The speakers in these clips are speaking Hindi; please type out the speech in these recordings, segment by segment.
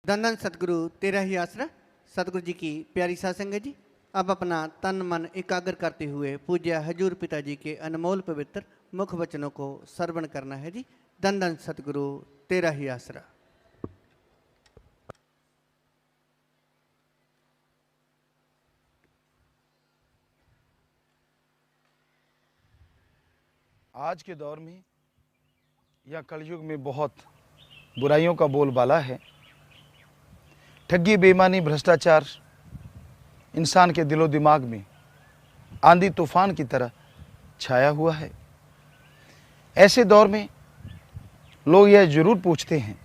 धन धन सतगुरु तेरा ही आसरा। सतगुरु जी की प्यारी सासंग है जी। अब अपना तन मन एकाग्र करते हुए पूज्य हजूर पिताजी के अनमोल पवित्र मुख वचनों को श्रवण करना है जी। धन धन सतगुरु तेरा ही आसरा। आज के दौर में या कलयुग में बहुत बुराइयों का बोलबाला है। ठगी, बेईमानी, भ्रष्टाचार इंसान के दिलो दिमाग में आंधी तूफान की तरह छाया हुआ है। ऐसे दौर में लोग यह जरूर पूछते हैं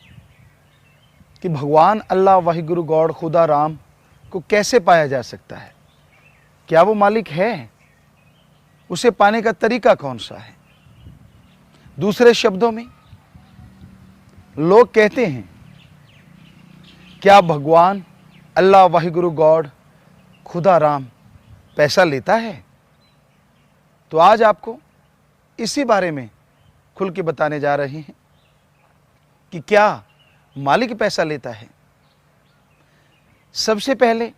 कि भगवान अल्लाह वाहिगुरु गॉड खुदा राम को कैसे पाया जा सकता है? क्या वो मालिक है? उसे पाने का तरीका कौन सा है? दूसरे शब्दों में लोग कहते हैं, क्या भगवान अल्लाह वाहिगुरु गॉड खुदा राम पैसा लेता है? तो आज आपको इसी बारे में खुल के बताने जा रहे हैं कि क्या मालिक पैसा लेता है। सबसे पहले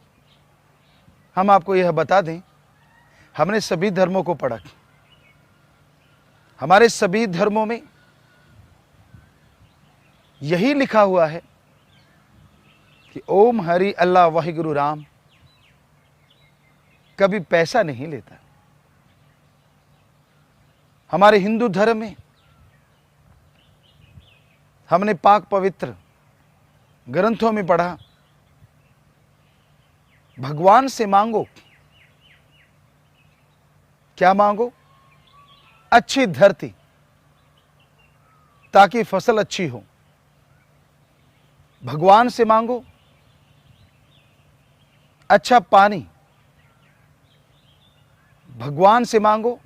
हम आपको यह बता दें, हमने सभी धर्मों को पढ़ा। हमारे सभी धर्मों में यही लिखा हुआ है कि ओम हरि अल्लाह वाहिगुरु राम कभी पैसा नहीं लेता। हमारे हिंदू धर्म में हमने पाक पवित्र ग्रंथों में पढ़ा, भगवान से मांगो। क्या मांगो? अच्छी धरती, ताकि फसल अच्छी हो। भगवान से मांगो अच्छा पानी। भगवान से मांगो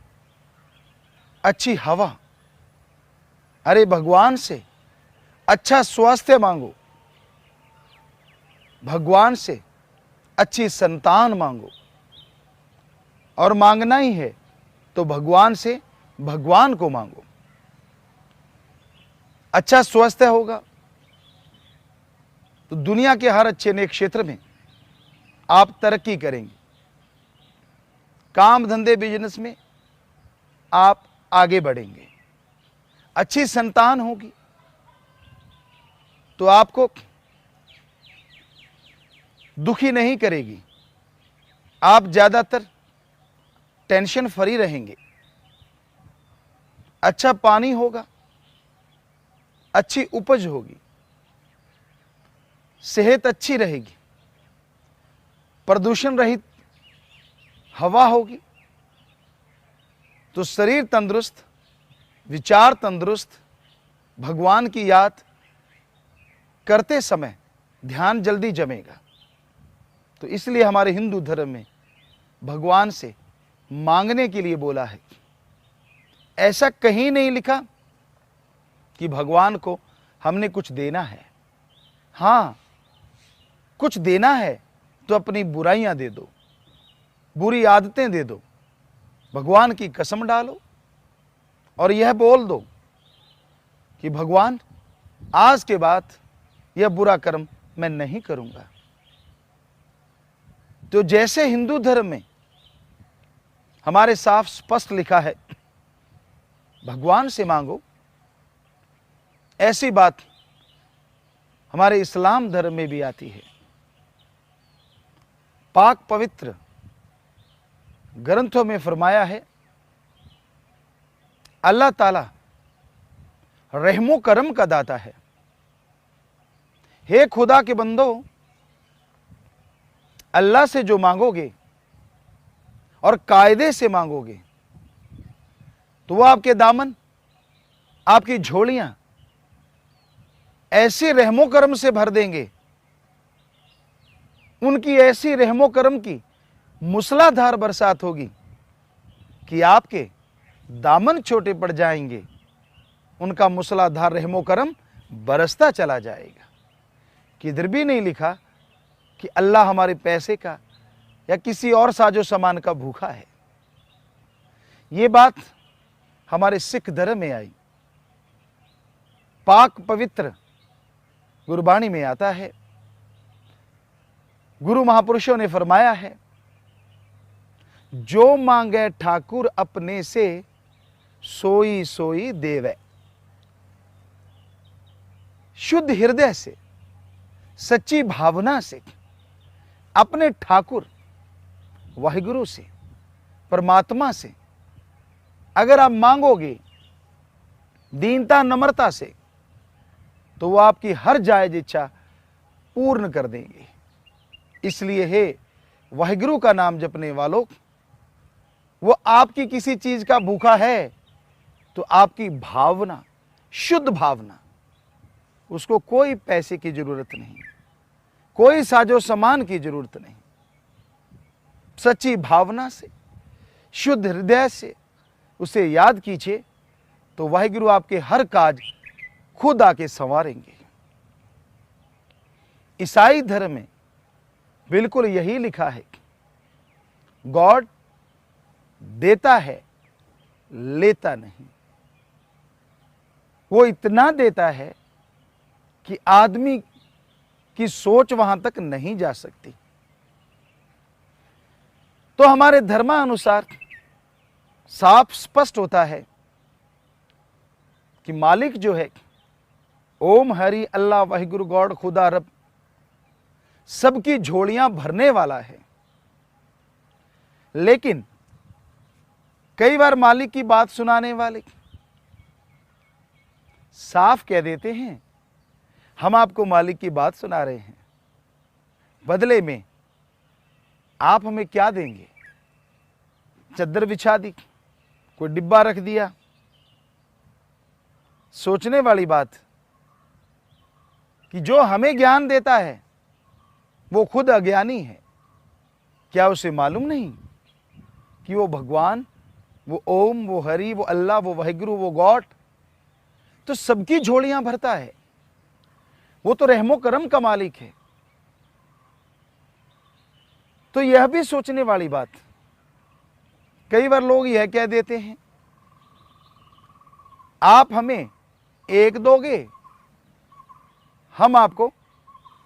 अच्छी हवा। अरे भगवान से अच्छा स्वास्थ्य मांगो। भगवान से अच्छी संतान मांगो। और मांगना ही है तो भगवान से भगवान को मांगो। अच्छा स्वास्थ्य होगा तो दुनिया के हर अच्छे नेक क्षेत्र में आप तरक्की करेंगे। काम धंधे बिजनेस में आप आगे बढ़ेंगे। अच्छी संतान होगी तो आपको दुखी नहीं करेगी। आप ज्यादातर टेंशन फ्री रहेंगे। अच्छा पानी होगा, अच्छी उपज होगी, सेहत अच्छी रहेगी, प्रदूषण रहित हवा होगी तो शरीर तंदुरुस्त, विचार तंदुरुस्त, भगवान की याद करते समय ध्यान जल्दी जमेगा। तो इसलिए हमारे हिंदू धर्म में भगवान से मांगने के लिए बोला है। ऐसा कहीं नहीं लिखा कि भगवान को हमने कुछ देना है। हाँ, कुछ देना है तो अपनी बुराइयां दे दो, बुरी आदतें दे दो, भगवान की कसम डालो और यह बोल दो कि भगवान आज के बाद यह बुरा कर्म मैं नहीं करूंगा। तो जैसे हिंदू धर्म में हमारे साफ स्पष्ट लिखा है भगवान से मांगो, ऐसी बात हमारे इस्लाम धर्म में भी आती है। पाक पवित्र ग्रंथों में फरमाया है, अल्लाह ताला रहमो करम का दाता है। हे खुदा के बंदो, अल्लाह से जो मांगोगे और कायदे से मांगोगे तो वो आपके दामन, आपकी झोलियां ऐसी रहमो करम से भर देंगे। उनकी ऐसी रहमो करम की मूसलाधार बरसात होगी कि आपके दामन छोटे पड़ जाएंगे। उनका मूसलाधार रहमो करम बरसता चला जाएगा। किधर भी नहीं लिखा कि अल्लाह हमारे पैसे का या किसी और साजो सामान का भूखा है। ये बात हमारे सिख धर्म में आई। पाक पवित्र गुरबाणी में आता है, गुरु महापुरुषों ने फरमाया है, जो मांगे ठाकुर अपने से, सोई सोई देवै। शुद्ध हृदय से, सच्ची भावना से अपने ठाकुर वाहिगुरु से, परमात्मा से अगर आप मांगोगे दीनता नम्रता से, तो वो आपकी हर जायज इच्छा पूर्ण कर देंगे। इसलिए हे वाहिगुरु का नाम जपने वालों, वो आपकी किसी चीज का भूखा है तो आपकी भावना, शुद्ध भावना, उसको कोई पैसे की जरूरत नहीं, कोई साजो सामान की जरूरत नहीं। सच्ची भावना से, शुद्ध हृदय से उसे याद कीजिए, तो वाहिगुरु आपके हर काज खुद आके संवारेंगे। ईसाई धर्म में बिल्कुल यही लिखा है, गॉड देता है, लेता नहीं। वो इतना देता है कि आदमी की सोच वहां तक नहीं जा सकती। तो हमारे धर्मानुसार साफ स्पष्ट होता है कि मालिक जो है, ओम हरि अल्लाह वाहिगुरु गॉड खुदा रब, सबकी झोलियां भरने वाला है। लेकिन कई बार मालिक की बात सुनाने वाले साफ कह देते हैं, हम आपको मालिक की बात सुना रहे हैं, बदले में आप हमें क्या देंगे? चद्दर बिछा दी, कोई डिब्बा रख दिया। सोचने वाली बात कि जो हमें ज्ञान देता है वो खुद अज्ञानी है। क्या उसे मालूम नहीं कि वो भगवान, वो ओम, वो हरि, वो अल्लाह, वो वाहिगुरु, वो गॉड तो सबकी झोलियां भरता है। वो तो रहमो करम का मालिक है। तो यह भी सोचने वाली बात, कई बार लोग यह कह देते हैं, आप हमें 1 दोगे, हम आपको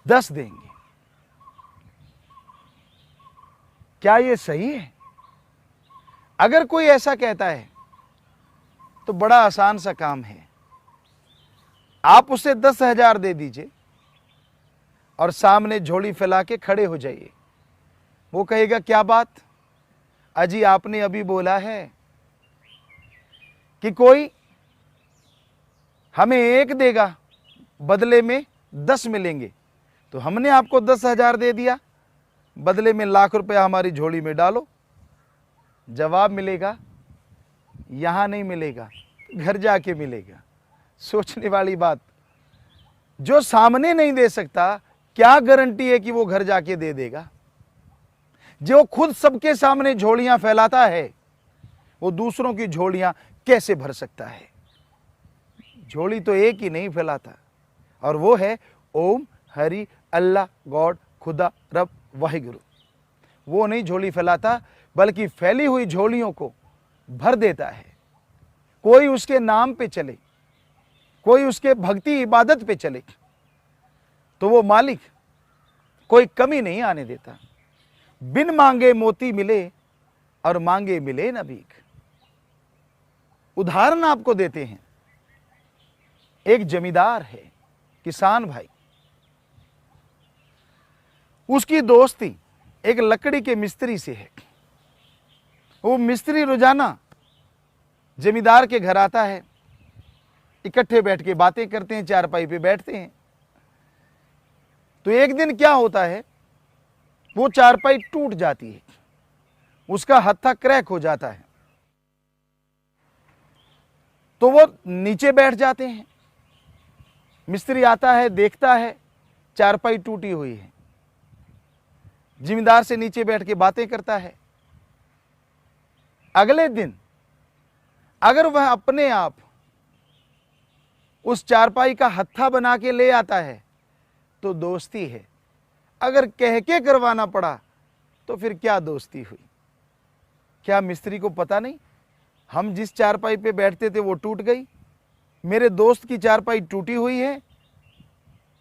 10 देंगे। क्या यह सही है? अगर कोई ऐसा कहता है तो बड़ा आसान सा काम है, आप उसे 10,000 दे दीजिए और सामने झोली फैला के खड़े हो जाइए। वो कहेगा, क्या बात अजी, आपने अभी बोला है कि कोई हमें 1 देगा, बदले में 10 मिलेंगे, तो हमने आपको 10,000 दे दिया, बदले में लाख रुपया हमारी झोली में डालो। जवाब मिलेगा, यहां नहीं मिलेगा, घर जाके मिलेगा। सोचने वाली बात, जो सामने नहीं दे सकता, क्या गारंटी है कि वो घर जाके दे देगा? जो खुद सबके सामने झोलियां फैलाता है, वो दूसरों की झोलियां कैसे भर सकता है? झोली तो एक ही नहीं फैलाता, और वो है ओम हरि अल्लाह गॉड खुदा रब वाहिगुरु। वो नहीं झोली फैलाता, बल्कि फैली हुई झोलियों को भर देता है। कोई उसके नाम पे चले, कोई उसके भक्ति इबादत पे चले, तो वो मालिक कोई कमी नहीं आने देता। बिन मांगे मोती मिले और मांगे मिले न भीख। उदाहरण आपको देते हैं, एक जमींदार है, किसान भाई, उसकी दोस्ती एक लकड़ी के मिस्त्री से है। वो मिस्त्री रोजाना जमींदार के घर आता है, इकट्ठे बैठ के बातें करते हैं, चारपाई पे बैठते हैं। तो एक दिन क्या होता है, वो चारपाई टूट जाती है, उसका हत्था क्रैक हो जाता है। तो वो नीचे बैठ जाते हैं। मिस्त्री आता है, देखता है चारपाई टूटी हुई है, जिम्मेदार से नीचे बैठ के बातें करता है। अगले दिन अगर वह अपने आप उस चारपाई का हत्था बना के ले आता है तो दोस्ती है, अगर कह के करवाना पड़ा तो फिर क्या दोस्ती हुई? क्या मिस्त्री को पता नहीं, हम जिस चारपाई पे बैठते थे वो टूट गई, मेरे दोस्त की चारपाई टूटी हुई है,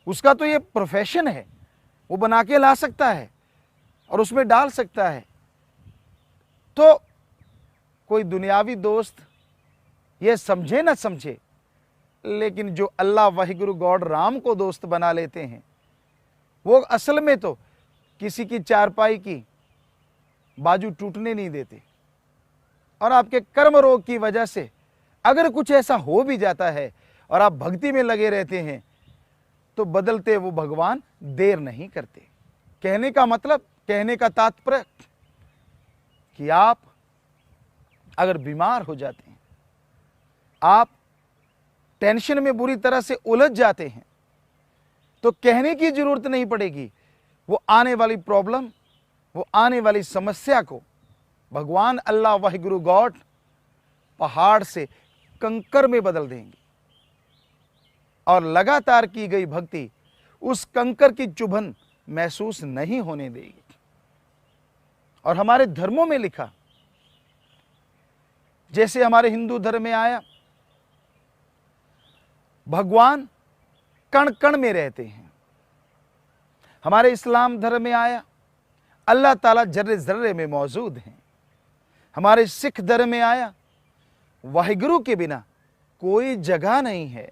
उसका तो ये प्रोफेशन है, वो बना के ला सकता है, और उसमें डाल सकता है। तो कोई दुनियावी दोस्त ये समझे ना समझे, लेकिन जो अल्लाह वाहिगुरु गॉड राम को दोस्त बना लेते हैं, वो असल में तो किसी की चारपाई की बाजू टूटने नहीं देते। और आपके कर्म रोग की वजह से अगर कुछ ऐसा हो भी जाता है और आप भक्ति में लगे रहते हैं, तो बदलते वो भगवान देर नहीं करते। कहने का मतलब, कहने का तात्पर्य कि आप अगर बीमार हो जाते हैं, आप टेंशन में बुरी तरह से उलझ जाते हैं, तो कहने की जरूरत नहीं पड़ेगी। वो आने वाली प्रॉब्लम, वो आने वाली समस्या को भगवान अल्लाह वाहिगुरु गॉड पहाड़ से कंकर में बदल देंगे और लगातार की गई भक्ति उस कंकर की चुभन महसूस नहीं होने देगी। और हमारे धर्मों में लिखा, जैसे हमारे हिंदू धर्म में आया, भगवान कण कण में रहते हैं। हमारे इस्लाम धर्म में आया, अल्लाह ताला जर्रे जर्रे में मौजूद हैं। हमारे सिख धर्म में आया, वाहिगुरु के बिना कोई जगह नहीं है।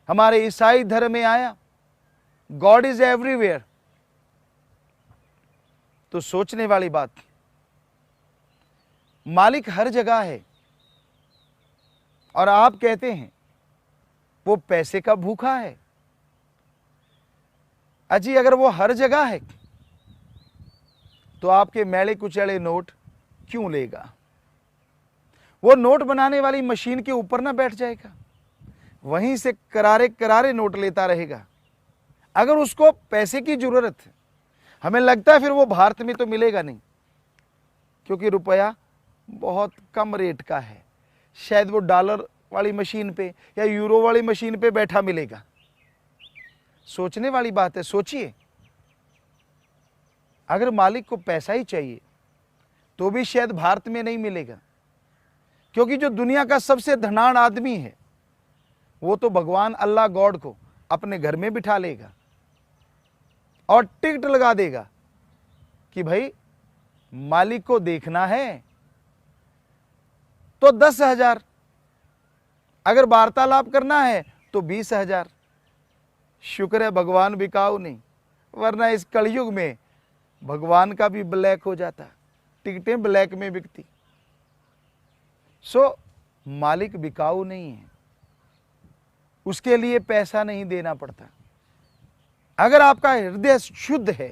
हमारे ईसाई धर्म में आया, गॉड इज एवरीवेयर। तो सोचने वाली बात, मालिक हर जगह है और आप कहते हैं वो पैसे का भूखा है। अजी अगर वो हर जगह है तो आपके मैले कुचैले नोट क्यों लेगा? वो नोट बनाने वाली मशीन के ऊपर ना बैठ जाएगा, वहीं से करारे करारे नोट लेता रहेगा। अगर उसको पैसे की जरूरत है, हमें लगता है फिर वो भारत में तो मिलेगा नहीं, क्योंकि रुपया बहुत कम रेट का है। शायद वो डॉलर वाली मशीन पे या यूरो वाली मशीन पे बैठा मिलेगा। सोचने वाली बात है। सोचिए, अगर मालिक को पैसा ही चाहिए तो भी शायद भारत में नहीं मिलेगा, क्योंकि जो दुनिया का सबसे धनाढ्य आदमी है वो तो भगवान अल्लाह गॉड को अपने घर में बिठा लेगा और टिकट लगा देगा कि भाई मालिक को देखना है तो 10,000, अगर वार्तालाप करना है तो 20,000। शुक्र है भगवान बिकाऊ नहीं, वरना इस कलयुग में भगवान का भी ब्लैक हो जाता, टिकटें ब्लैक में बिकती। सो मालिक बिकाऊ नहीं है, उसके लिए पैसा नहीं देना पड़ता। अगर आपका हृदय शुद्ध है,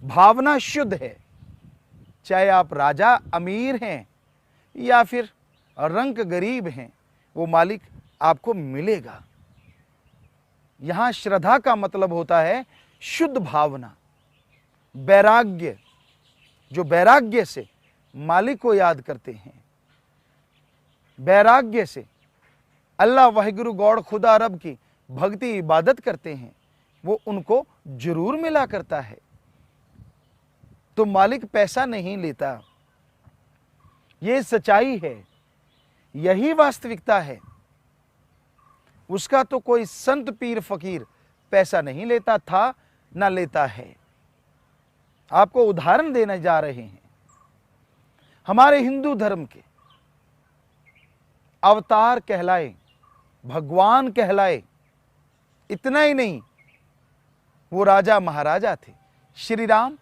भावना शुद्ध है, चाहे आप राजा अमीर हैं या फिर रंक गरीब हैं, वो मालिक आपको मिलेगा। यहां श्रद्धा का मतलब होता है शुद्ध भावना, वैराग्य। जो वैराग्य से मालिक को याद करते हैं, वैराग्य से अल्लाह वाहिगुरु गॉड खुदा रब की भक्ति इबादत करते हैं, वो उनको जरूर मिला करता है। तो मालिक पैसा नहीं लेता, ये सच्चाई है, यही वास्तविकता है। उसका तो कोई संत पीर फकीर पैसा नहीं लेता था, ना लेता है। आपको उदाहरण देने जा रहे हैं। हमारे हिंदू धर्म के अवतार कहलाए, भगवान कहलाए, इतना ही नहीं, वो राजा महाराजा थे। श्री राम,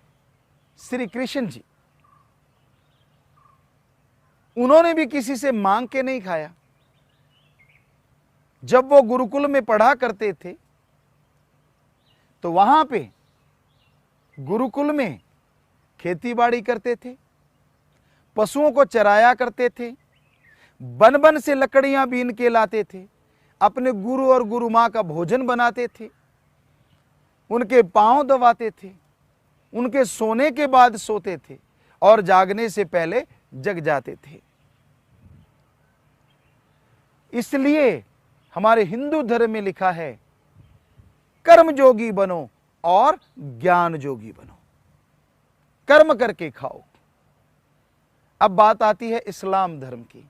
श्री कृष्ण जी, उन्होंने भी किसी से मांग के नहीं खाया। जब वो गुरुकुल में पढ़ा करते थे तो वहां पे गुरुकुल में खेती बाड़ी करते थे, पशुओं को चराया करते थे, बन बन से लकड़ियां बीन के लाते थे, अपने गुरु और गुरु मां का भोजन बनाते थे, उनके पांव दबाते थे, उनके सोने के बाद सोते थे और जागने से पहले जग जाते थे। इसलिए हमारे हिंदू धर्म में लिखा है, कर्म जोगी बनो और ज्ञान जोगी बनो, कर्म करके खाओ। अब बात आती है इस्लाम धर्म की।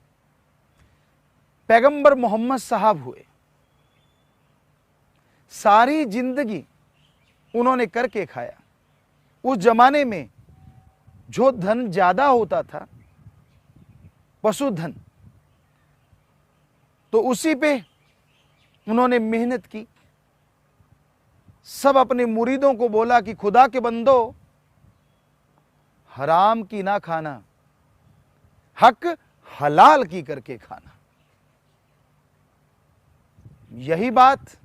पैगंबर मोहम्मद साहब हुए, सारी जिंदगी उन्होंने करके खाया, उस जमाने में जो धन ज्यादा होता था, पशुधन, तो उसी पे उन्होंने मेहनत की। सब अपने मुरीदों को बोला कि खुदा के बंदो, हराम की ना खाना, हक हलाल की करके खाना। यही बात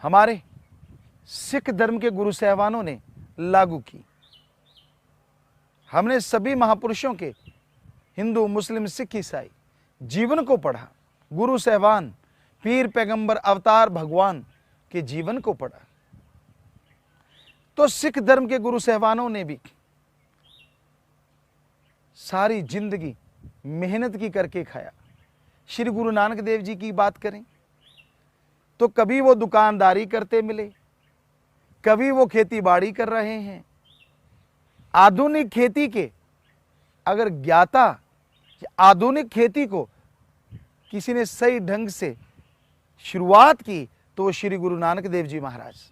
हमारे सिख धर्म के गुरु साहबानों ने लागू की। हमने सभी महापुरुषों के, हिंदू, मुस्लिम, सिख, ईसाई जीवन को पढ़ा, गुरु साहबान, पीर, पैगंबर, अवतार भगवान के जीवन को पढ़ा। तो सिख धर्म के गुरु साहबानों ने भी सारी जिंदगी मेहनत की करके खाया। श्री गुरु नानक देव जी की बात करें तो कभी वो दुकानदारी करते मिले, कभी वो खेती बाड़ी कर रहे हैं। आधुनिक खेती के अगर ज्ञाता, आधुनिक खेती को किसी ने सही ढंग से शुरुआत की तो वो श्री गुरु नानक देव जी महाराज।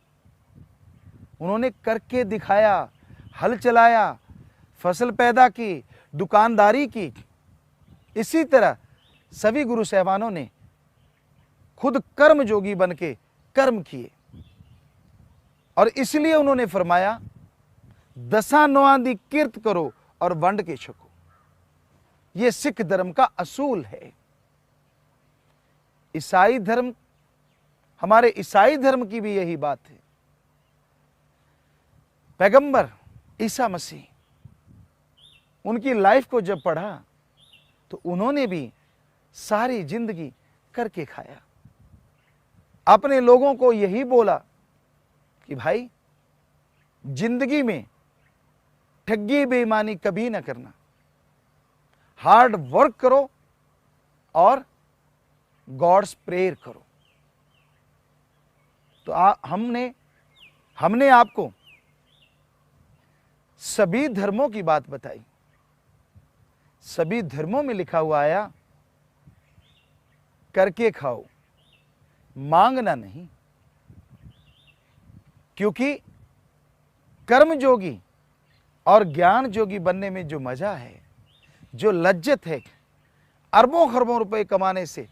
उन्होंने करके दिखाया, हल चलाया, फसल पैदा की, दुकानदारी की। इसी तरह सभी गुरु साहबानों ने खुद कर्म जोगी बन के कर्म किए, और इसलिए उन्होंने फरमाया, दसा नौआं दी किरत करो और वंड के छको। यह सिख धर्म का असूल है। ईसाई धर्म, हमारे ईसाई धर्म की भी यही बात है। पैगंबर ईसा मसीह, उनकी लाइफ को जब पढ़ा तो उन्होंने भी सारी जिंदगी करके खाया। अपने लोगों को यही बोला कि भाई, जिंदगी में ठगी बेईमानी कभी ना करना, हार्ड वर्क करो और गॉड्स प्रेयर करो। तो हमने आपको सभी धर्मों की बात बताई। सभी धर्मों में लिखा हुआ आया, करके खाओ, मांगना नहीं। क्योंकि कर्म जोगी और ज्ञान जोगी बनने में जो मजा है, जो लज्जत है, अरबों खरबों रुपए कमाने से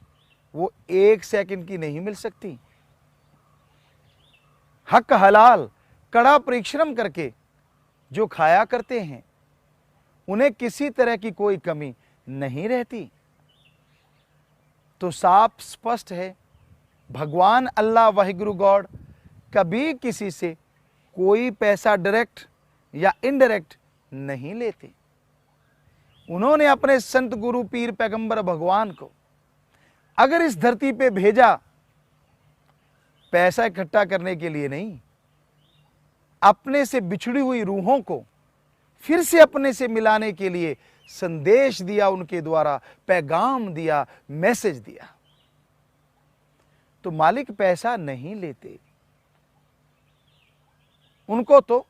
वो एक सेकंड की नहीं मिल सकती। हक हलाल कड़ा परिश्रम करके जो खाया करते हैं, उन्हें किसी तरह की कोई कमी नहीं रहती। तो साफ स्पष्ट है, भगवान अल्लाह वाहिगुरु गॉड कभी किसी से कोई पैसा डायरेक्ट या इनडायरेक्ट नहीं लेते। उन्होंने अपने संत गुरु पीर पैगंबर भगवान को अगर इस धरती पे भेजा पैसा इकट्ठा करने के लिए नहीं, अपने से बिछड़ी हुई रूहों को फिर से अपने से मिलाने के लिए संदेश दिया, उनके द्वारा पैगाम दिया, मैसेज दिया। तो मालिक पैसा नहीं लेते, उनको तो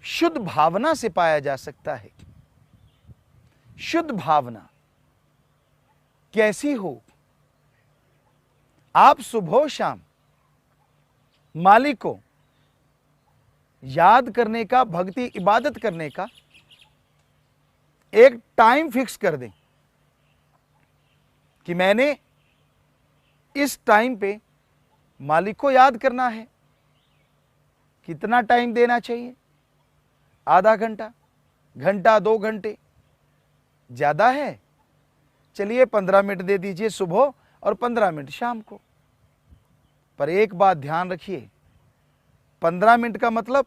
शुद्ध भावना से पाया जा सकता है। शुद्ध भावना कैसी हो? आप सुबह शाम मालिक को याद करने का, भक्ति इबादत करने का एक टाइम फिक्स कर दें कि मैंने इस टाइम पे मालिक को याद करना है। कितना टाइम देना चाहिए? आधा घंटा, घंटा, 2 घंटे ज्यादा है? चलिए 15 मिनट दे दीजिए सुबह और 15 मिनट शाम को। पर एक बात ध्यान रखिए, 15 मिनट का मतलब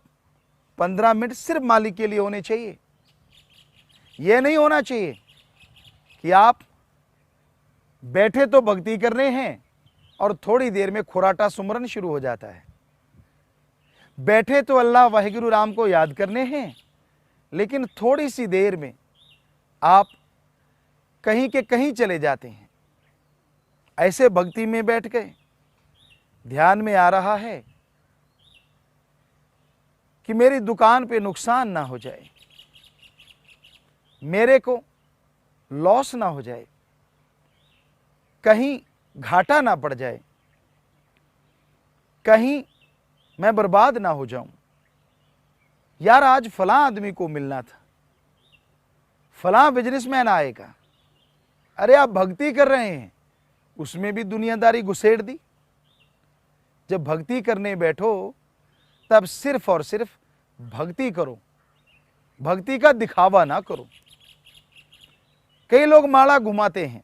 15 मिनट सिर्फ मालिक के लिए होने चाहिए। यह नहीं होना चाहिए कि आप बैठे तो भक्ति कर रहे हैं और थोड़ी देर में खुराटा सुमरन शुरू हो जाता है। बैठे तो अल्लाह वाहिगुरु राम को याद करने हैं, लेकिन थोड़ी सी देर में आप कहीं के कहीं चले जाते हैं। ऐसे भक्ति में बैठ गए, ध्यान में आ रहा है कि मेरी दुकान पे नुकसान ना हो जाए, मेरे को लॉस ना हो जाए, कहीं घाटा ना पड़ जाए, कहीं मैं बर्बाद ना हो जाऊं। यार आज फलां आदमी को मिलना था, फलां बिजनेसमैन आएगा। अरे आप भक्ति कर रहे हैं, उसमें भी दुनियादारी घुसेड़ दी। जब भक्ति करने बैठो तब सिर्फ और सिर्फ भक्ति करो, भक्ति का दिखावा ना करो। कई लोग माला घुमाते हैं,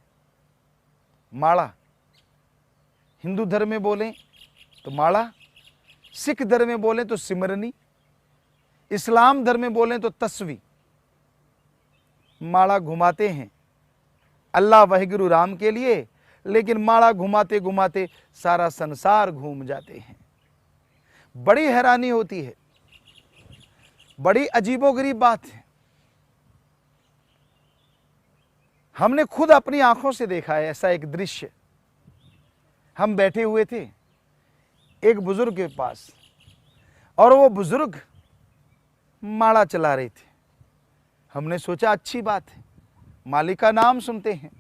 माला हिंदू धर्म में बोलें तो माला, सिख धर्म में बोलें तो सिमरनी, इस्लाम धर्म में बोलें तो तस्वी। माला घुमाते हैं अल्लाह वाहिगुरु राम के लिए, लेकिन माला घुमाते घुमाते सारा संसार घूम जाते हैं। बड़ी हैरानी होती है, बड़ी अजीबोगरीब बात है। हमने खुद अपनी आंखों से देखा है ऐसा एक दृश्य। हम बैठे हुए थे एक बुजुर्ग के पास और वो बुजुर्ग माला चला रहे थे। हमने सोचा अच्छी बात है, मालिक का नाम सुनते हैं।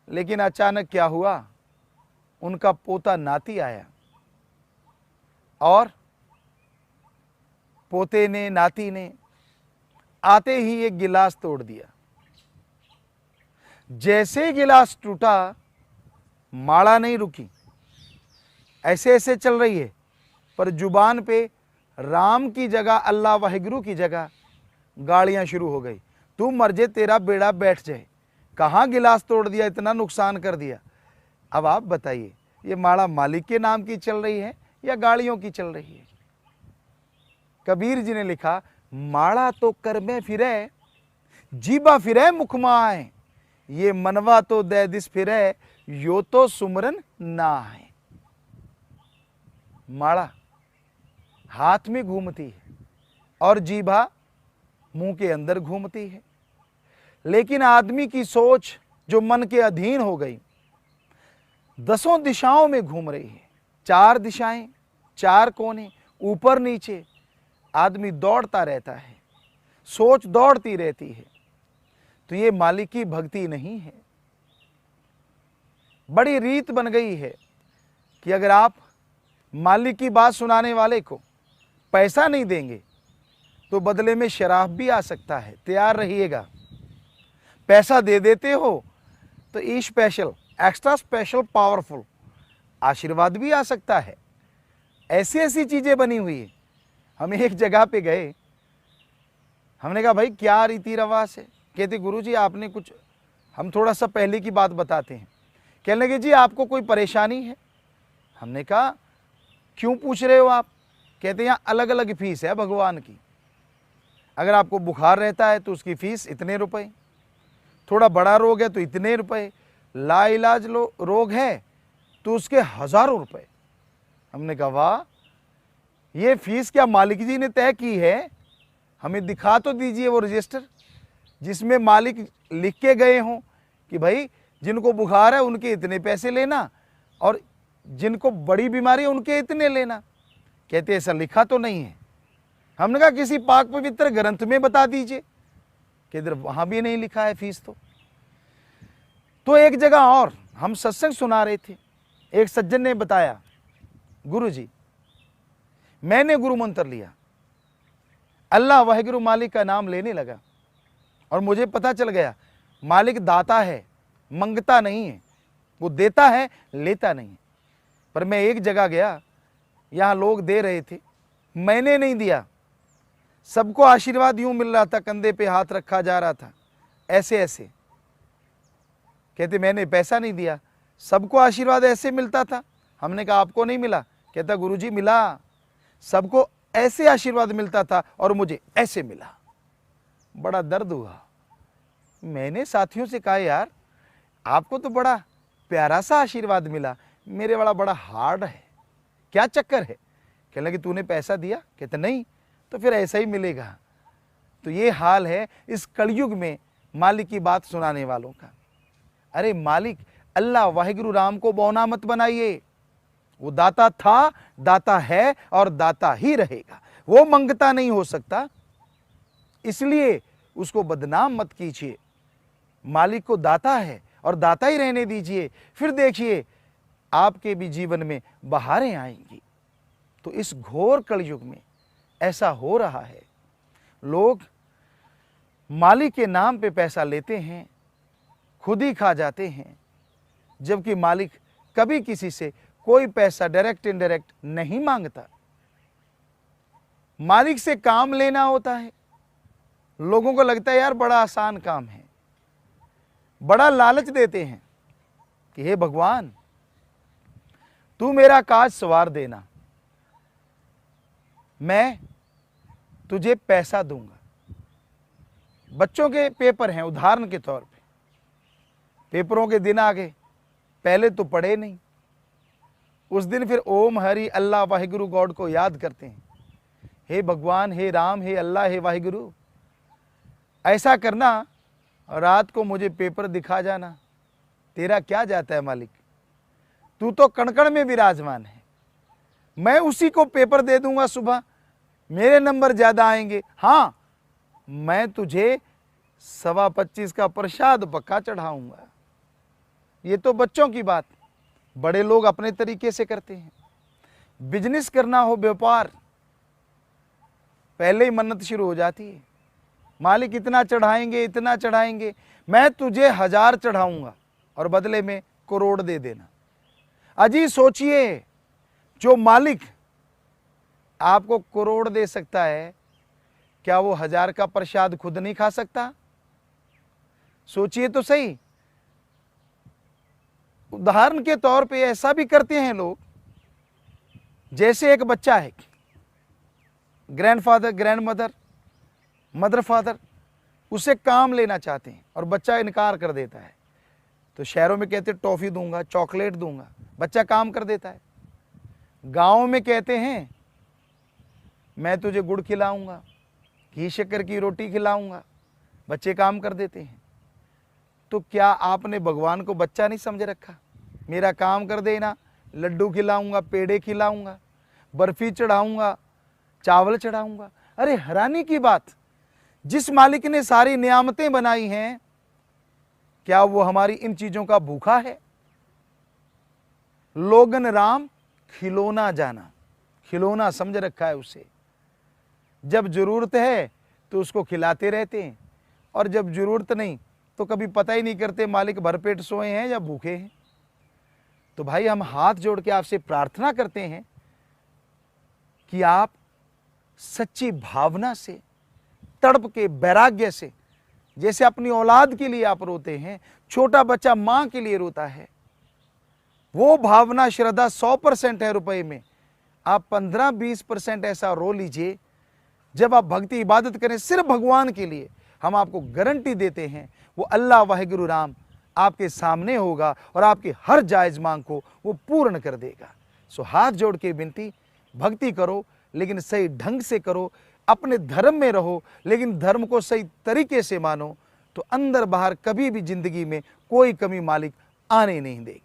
लेकिन अचानक क्या हुआ, उनका पोता नाती आया और पोते ने, नाती ने आते ही एक गिलास तोड़ दिया। जैसे गिलास टूटा, माला नहीं रुकी, ऐसे ऐसे चल रही है, पर जुबान पे राम की जगह, अल्लाह वाहिगुरु की जगह गालियां शुरू हो गई। तू मर जे, तेरा बेड़ा बैठ जाए, कहाँ गिलास तोड़ दिया, इतना नुकसान कर दिया। अब आप बताइए, ये माला मालिक के नाम की चल रही है या गालियों की चल रही है? कबीर जी ने लिखा, माला तो कर में फिरे, जीबा फिरे मुखमा आए, ये मनवा तो दे दिस फिरे, यो तो सुमरन ना है। माला हाथ में घूमती है और जीभा मुंह के अंदर घूमती है, लेकिन आदमी की सोच जो मन के अधीन हो गई, दसों दिशाओं में घूम रही है। चार दिशाएं, चार कोने, ऊपर नीचे, आदमी दौड़ता रहता है, सोच दौड़ती रहती है। तो ये मालिक की भक्ति नहीं है। बड़ी रीत बन गई है कि अगर आप मालिक की बात सुनाने वाले को पैसा नहीं देंगे तो बदले में शराब भी आ सकता है, तैयार रहिएगा। पैसा दे देते हो तो ई स्पेशल, एक्स्ट्रा स्पेशल, पावरफुल आशीर्वाद भी आ सकता है। ऐसी ऐसी चीजें बनी हुई है। हम एक जगह पे गए, हमने कहा भाई क्या रीति रिवाज है? कहते गुरुजी आपने कुछ, हम थोड़ा सा पहले की बात बताते हैं। कहने लगे जी आपको कोई परेशानी है? हमने कहा क्यों पूछ रहे हो आप? कहते यहाँ अलग अलग फीस है भगवान की। अगर आपको बुखार रहता है तो उसकी फीस इतने रुपए, थोड़ा बड़ा रोग है तो इतने रुपए, लाइलाज रोग है तो उसके हजारों रुपए। हमने कहा वाह, ये फीस क्या मालिक जी ने तय की है? हमें दिखा तो दीजिए वो रजिस्टर जिसमें मालिक लिख के गए हों कि भाई जिनको बुखार है उनके इतने पैसे लेना और जिनको बड़ी बीमारी है उनके इतने लेना। कहते ऐसा लिखा तो नहीं है। हमने कहा किसी पाक पवित्र ग्रंथ में बता दीजिए। कहते वहां भी नहीं लिखा है फीस तो एक जगह और हम सत्संग सुना रहे थे, एक सज्जन ने बताया गुरुजी मैंने गुरु मंत्र लिया, अल्लाह वाहिगुरु मालिक का नाम लेने लगा और मुझे पता चल गया मालिक दाता है, मंगता नहीं है, वो देता है लेता नहीं है। पर मैं एक जगह गया, यहाँ लोग दे रहे थे, मैंने नहीं दिया, सबको आशीर्वाद यूं मिल रहा था, कंधे पे हाथ रखा जा रहा था, ऐसे ऐसे। कहते मैंने पैसा नहीं दिया, सबको आशीर्वाद ऐसे मिलता था। हमने कहा आपको नहीं मिला? कहता गुरुजी मिला, सबको ऐसे आशीर्वाद मिलता था और मुझे ऐसे मिला। बड़ा दर्द हुआ। मैंने साथियों से कहा यार आपको तो बड़ा प्यारा सा आशीर्वाद मिला, मेरे वाला बड़ा हार्ड है, क्या चक्कर है? कहने लगे तूने पैसा दिया? कहते नहीं, तो फिर ऐसा ही मिलेगा। तो ये हाल है इस कलयुग में मालिक की बात सुनाने वालों का। अरे मालिक अल्लाह वाहिगुरु राम को बौना मत बनाइए। वो दाता था, दाता है और दाता ही रहेगा। वो मंगता नहीं हो सकता, इसलिए उसको बदनाम मत कीजिए। मालिक को दाता है और दाता ही रहने दीजिए, फिर देखिए आपके भी जीवन में बहारें आएंगी। तो इस घोर कलयुग में ऐसा हो रहा है लोग मालिक के नाम पे पैसा लेते हैं, खुद ही खा जाते हैं, जबकि मालिक कभी किसी से कोई पैसा डायरेक्ट इनडायरेक्ट नहीं मांगता। मालिक से काम लेना होता है, लोगों को लगता है यार बड़ा आसान काम है, बड़ा लालच देते हैं कि हे भगवान तू मेरा काज सवार देना, मैं तुझे पैसा दूंगा। बच्चों के पेपर हैं, उदाहरण के तौर पे पेपरों के दिन आ गए, पहले तो पढ़े नहीं, उस दिन फिर ओम हरि अल्लाह वाहिगुरु गॉड को याद करते हैं, हे भगवान, हे राम, हे अल्लाह, हे वाहिगुरु, ऐसा करना, रात को मुझे पेपर दिखा जाना, तेरा क्या जाता है मालिक, तू तो कण-कण में विराजमान है, मैं उसी को पेपर दे दूंगा सुबह, मेरे नंबर ज्यादा आएंगे, हाँ मैं तुझे 25.25 का प्रसाद पक्का चढ़ाऊंगा। ये तो बच्चों की बात, बड़े लोग अपने तरीके से करते हैं। बिजनेस करना हो, व्यापार, पहले ही मन्नत शुरू हो जाती है, मालिक इतना चढ़ाएंगे, इतना चढ़ाएंगे, मैं तुझे 1000 चढ़ाऊंगा और बदले में करोड़ दे देना। अजी सोचिए, जो मालिक आपको करोड़ दे सकता है, क्या वो 1000 का प्रसाद खुद नहीं खा सकता? सोचिए तो सही। उदाहरण के तौर पे ऐसा भी करते हैं लोग, जैसे एक बच्चा है, ग्रैंडफादर, ग्रैंडमदर, मदर फादर उसे काम लेना चाहते हैं और बच्चा इनकार कर देता है, तो शहरों में कहते हैं टॉफी दूंगा, चॉकलेट दूंगा, बच्चा काम कर देता है। गांव में कहते हैं मैं तुझे गुड़ खिलाऊंगा, घी शक्कर की रोटी खिलाऊंगा, बच्चे काम कर देते हैं। तो क्या आपने भगवान को बच्चा नहीं समझ रखा? मेरा काम कर देना, लड्डू खिलाऊंगा, पेड़े खिलाऊंगा, बर्फी चढ़ाऊंगा, चावल चढ़ाऊंगा। अरे हैरानी की बात, जिस मालिक ने सारी नियामतें बनाई हैं, क्या वो हमारी इन चीजों का भूखा है? लोगन राम खिलौना जाना, खिलौना समझ रखा है उसे, जब जरूरत है तो उसको खिलाते रहते हैं और जब जरूरत नहीं तो कभी पता ही नहीं करते मालिक भरपेट सोए हैं या भूखे हैं। तो भाई हम हाथ जोड़ के आपसे प्रार्थना करते हैं कि आप सच्ची भावना से, तड़प के, वैराग्य से, जैसे अपनी औलाद के लिए आप रोते हैं, छोटा बच्चा मां के लिए रोता है, वो भावना, श्रद्धा 100% है रुपए में, आप 15-20% ऐसा रो लीजिए। जब आप भक्ति इबादत करें सिर्फ भगवान के लिए, हम आपको गारंटी देते हैं वो अल्लाह वाहिगुरु राम आपके सामने होगा और आपकी हर जायज मांग को वो पूर्ण कर देगा। सो हाथ जोड़ के विनती, भक्ति करो लेकिन सही ढंग से करो, अपने धर्म में रहो लेकिन धर्म को सही तरीके से मानो, तो अंदर बाहर कभी भी जिंदगी में कोई कमी मालिक आने नहीं देगा।